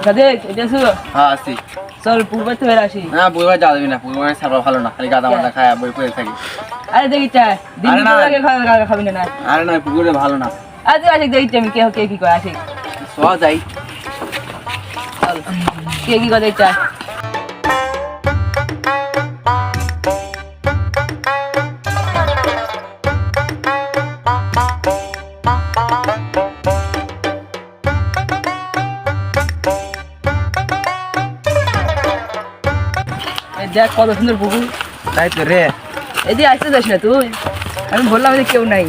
সাদেক এটা শুনো হ্যাঁ আসি চল পুরবাই তো বের আসি না পুরো যাওয়া যাবে না পুরো সার্ভার ভালো না খালি গাদা মাদা খায় বই পড়ে থাকি আরে দেখি চা দিন আরে না। দুপুর আগে খাবি না আরে না পুকুরে ভালো না আজ আসি দেখি আমি কে কি করে আসি সব যাই চল কে কি করে চা দেখ কত সুন্দর পুকুর তাই তো রে এদিকে আসতে যাস না তুই আমি বললাম যে কেউ নাই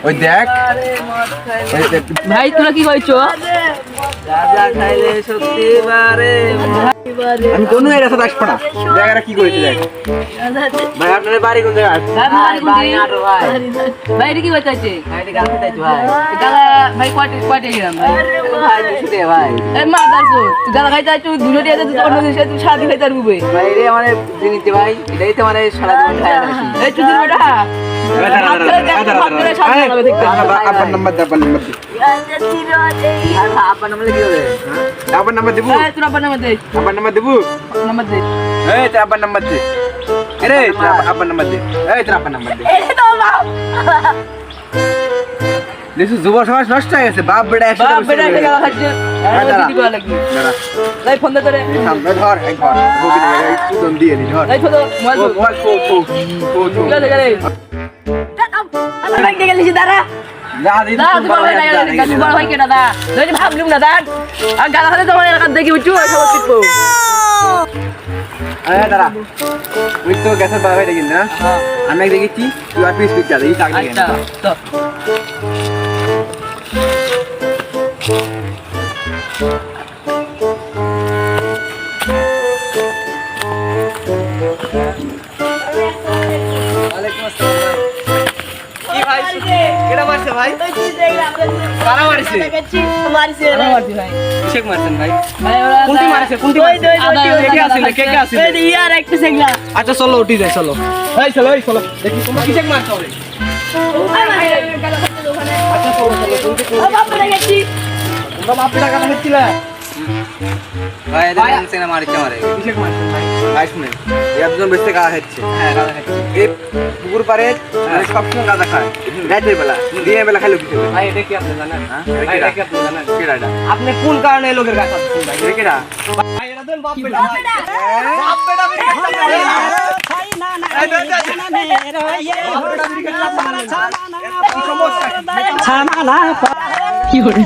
ওই দেখ ভাই তোরা কি করছো আমি কোনো এর সাথে আসবো না জায়গাটা কি করেছে দেখ ভাই আপনার বাড়ি কোন জায়গা ভাই এটা কি করতে ভাই কয়টা গেলাম ভাই এই মা দাঁড়ছো তুই গালা খাইতে আছো দুটো দিয়ে তুই অন্য দেশে তুই সারাদিন খাইতে পারবি ভাই রে মানে জিনিস ভাই এটাই তো মানে সারা দিন খাই আসি এই চুদির বেটা আপনার নাম্বার দে আপনার নাম্বার কি হবে আপনার নাম্বার দেবো তোর আব্বার নাম্বার দে আপনার নাম্বার দেবো নাম্বার দে এই তোর আপনার নাম্বার দে আরে আপনার নাম্বার দে এই তোর আপনার নাম্বার দে দেখো যুব সমাজ নষ্ট হয়ে গেছে বাপ বেটা একসাথে বাপ বেটা একটা গালা খাচ্ছে দিদি করা লাগবে তাই ফোন দে তোরে সামনে ধর একবার বগি দিয়ে একদম দিয়ে নি ধর এই ছোট মোবাইল ঠিক আছে গেলে ভাই কে গেলিস দাঁড়া যা তুই বড় ভাই না তুই বড় ভাই কেডা দা তুই ভাবলুম না দা আর গালা খাতে তোমার এলাকা দেখি উঠু সব টিপো আরে দাঁড়া তুই তো গ্যাসের বাবা দেখি না আমি দেখেছি তুই আর পিস পিকচার এই টাকা আচ্ছা তো ওয়ালাইকুম আসসালাম কি ভাই কেডা মারছে ভাই কারা মারছে আমার মারছি ভাই শেখ মারছেন ভাই ভাই ওরা কোনটি মারছে কোনটি মারছে কে আছে কে আছে এই ইয়ার একটা সেগলা আচ্ছা চলো উঠি যাই চলো এই চলো দেখি তোমরা কি শেখ মারছো রে আচ্ছা চলো কোনটি তোমরা বাপ বেটা কাটা হচ্ছিলা ভাই এদের সেনা মারছে মারে কি শেখ মারছেন ভাই ভাই শুনে একজন বেশি গাড়া হচ্ছে হ্যাঁ গাড়া হচ্ছে এই পুকুর পারে সবসময় গাঁদা খায় রাতের বেলা দিনের বেলা খাইলো কিছু ভাই এটা কি আপনি জানেন হ্যাঁ ভাই এটা কি আপনি জানেন কেডা এটা আপনি কোন কারণে এই লোকের গাছ আছেন ভাই এটা কেডা ভাই এরা দেন বাপ বেটা বাপ বেটা ছাই না না ছানা না কি করে